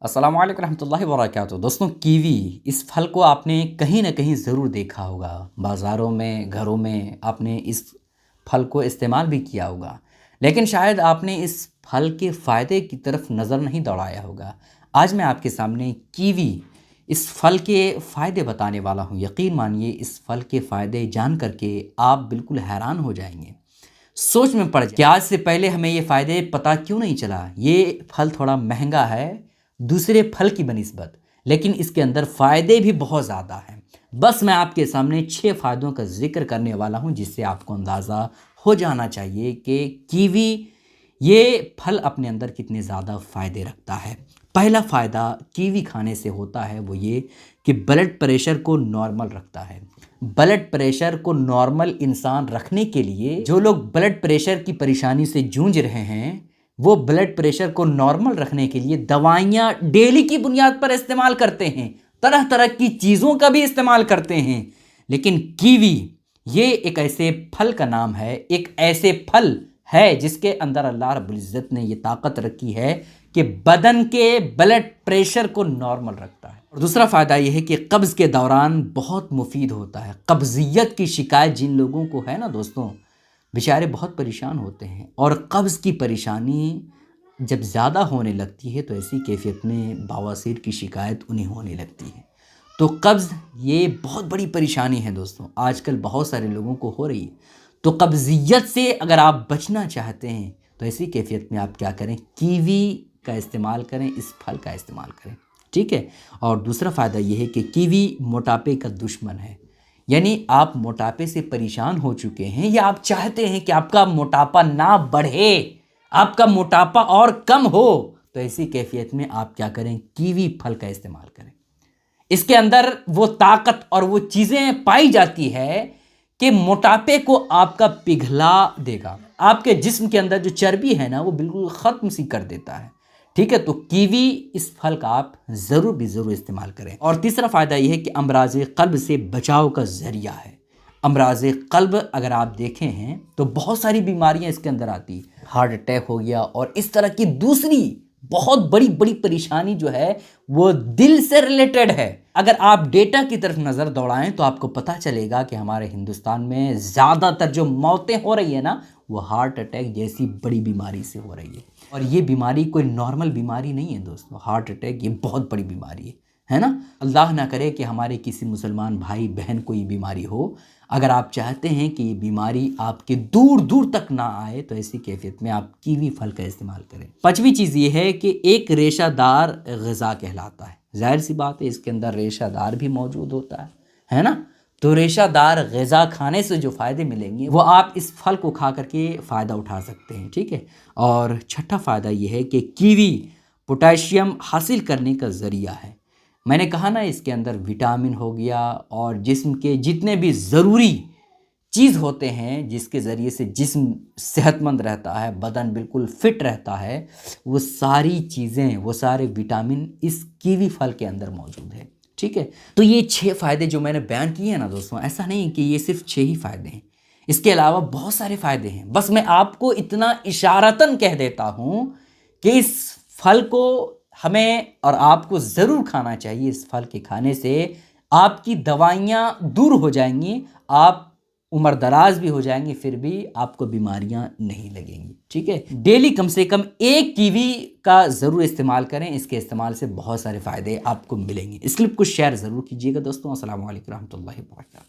अस्सलाम वालेकुम रहमतुल्लाहि व बरकातुहू। दोस्तों, कीवी इस फल को आपने कहीं ना कहीं ज़रूर देखा होगा। बाज़ारों में, घरों में आपने इस फल को इस्तेमाल भी किया होगा, लेकिन शायद आपने इस फल के फ़ायदे की तरफ नज़र नहीं दौड़ाया होगा। आज मैं आपके सामने कीवी इस फल के फ़ायदे बताने वाला हूँ। यकीन मानिए, इस फल के फ़ायदे जान करके आप बिल्कुल हैरान हो जाएंगे। सोच में पड़ जाए कि आज से पहले हमें ये फ़ायदे पता क्यों नहीं चला। ये फल थोड़ा महंगा है दूसरे फल की बनिस्बत, लेकिन इसके अंदर फ़ायदे भी बहुत ज़्यादा हैं। बस मैं आपके सामने 6 फ़ायदों का ज़िक्र करने वाला हूँ, जिससे आपको अंदाज़ा हो जाना चाहिए कि कीवी ये फल अपने अंदर कितने ज़्यादा फ़ायदे रखता है। पहला फ़ायदा कीवी खाने से होता है वो ये कि ब्लड प्रेशर को नॉर्मल रखता है। ब्लड प्रेशर को नॉर्मल इंसान रखने के लिए, जो लोग ब्लड प्रेशर की परेशानी से जूझ रहे हैं, वो ब्लड प्रेशर को नॉर्मल रखने के लिए दवाइयाँ डेली की बुनियाद पर इस्तेमाल करते हैं, तरह तरह की चीज़ों का भी इस्तेमाल करते हैं। लेकिन कीवी ये एक ऐसे फल का नाम है, एक ऐसे फल है जिसके अंदर अल्लाह रब्बुल इज़्ज़त ने ये ताकत रखी है कि बदन के ब्लड प्रेशर को नॉर्मल रखता है। और दूसरा फ़ायदा यह है कि कब्ज़ के दौरान बहुत मुफीद होता है। कब्ज़ियत की शिकायत जिन लोगों को है ना दोस्तों, बेचारे बहुत परेशान होते हैं, और कब्ज़ की परेशानी जब ज़्यादा होने लगती है तो ऐसी कैफियत में बवासीर की शिकायत उन्हें होने लगती है। तो कब्ज़ ये बहुत बड़ी परेशानी है दोस्तों, आजकल बहुत सारे लोगों को हो रही है। तो कब्ज़ियत से अगर आप बचना चाहते हैं तो ऐसी कैफियत में आप क्या करें, कीवी का इस्तेमाल करें, इस फल का इस्तेमाल करें, ठीक है। और दूसरा फ़ायदा यह है कि कीवी मोटापे का दुश्मन है। यानी आप मोटापे से परेशान हो चुके हैं या आप चाहते हैं कि आपका मोटापा ना बढ़े, आपका मोटापा और कम हो, तो ऐसी कैफियत में आप क्या करें, कीवी फल का इस्तेमाल करें। इसके अंदर वो ताकत और वो चीज़ें पाई जाती है कि मोटापे को आपका पिघला देगा। आपके जिस्म के अंदर जो चर्बी है ना, वो बिल्कुल ख़त्म सी कर देता है, ठीक है। तो कीवी इस फल का आप ज़रूर इस्तेमाल करें। और तीसरा फ़ायदा यह है कि अमराज़ क़ल्ब से बचाव का ज़रिया है। अमराज़ क़ल्ब अगर आप देखें हैं तो बहुत सारी बीमारियां इसके अंदर आती है। हार्ट अटैक हो गया और इस तरह की दूसरी बहुत बड़ी बड़ी परेशानी जो है वो दिल से रिलेटेड है। अगर आप डेटा की तरफ नज़र दौड़ाएं तो आपको पता चलेगा कि हमारे हिंदुस्तान में ज़्यादातर जो मौतें हो रही है ना, वो हार्ट अटैक जैसी बड़ी बीमारी से हो रही है। और ये बीमारी कोई नॉर्मल बीमारी नहीं है दोस्तों। हार्ट अटैक ये बहुत बड़ी बीमारी है ना। अल्लाह ना करे कि हमारे किसी मुसलमान भाई बहन को ये बीमारी हो। अगर आप चाहते हैं कि ये बीमारी आपके दूर दूर तक ना आए तो ऐसी कैफियत में आप कीवी फल का इस्तेमाल करें। पांचवी चीज़ ये है कि एक रेशादार ग़िज़ा कहलाता है। जाहिर सी बात है, इसके अंदर रेशादार भी मौजूद होता है ना। तो रेशादार ग़िज़ा खाने से जो फ़ायदे मिलेंगे वो आप इस फल को खा करके फ़ायदा उठा सकते हैं, ठीक है। और छठा फ़ायदा ये है कि कीवी पोटेशियम हासिल करने का ज़रिया है। मैंने कहा ना, इसके अंदर विटामिन हो गया और जिस्म के जितने भी ज़रूरी चीज़ होते हैं जिसके ज़रिए से जिस्म सेहतमंद रहता है, बदन बिल्कुल फिट रहता है, वो सारी चीज़ें, वो सारे विटामिन इस कीवी फल के अंदर मौजूद है, ठीक है। तो ये 6 फ़ायदे जो मैंने बयान किए हैं ना दोस्तों, ऐसा नहीं कि ये सिर्फ 6 ही फ़ायदे हैं, इसके अलावा बहुत सारे फ़ायदे हैं। बस मैं आपको इतना इशारतन कह देता हूँ कि इस फल को हमें और आपको ज़रूर खाना चाहिए। इस फल के खाने से आपकी दवाइयाँ दूर हो जाएंगी, आप उम्र दराज भी हो जाएंगे, फिर भी आपको बीमारियां नहीं लगेंगी, ठीक है। डेली कम से कम एक कीवी का ज़रूर इस्तेमाल करें, इसके इस्तेमाल से बहुत सारे फ़ायदे आपको मिलेंगे। इस क्लिप को शेयर ज़रूर कीजिएगा दोस्तों। अस्सलाम वालेकुम रहमतुल्लाहि व बरकातुहू।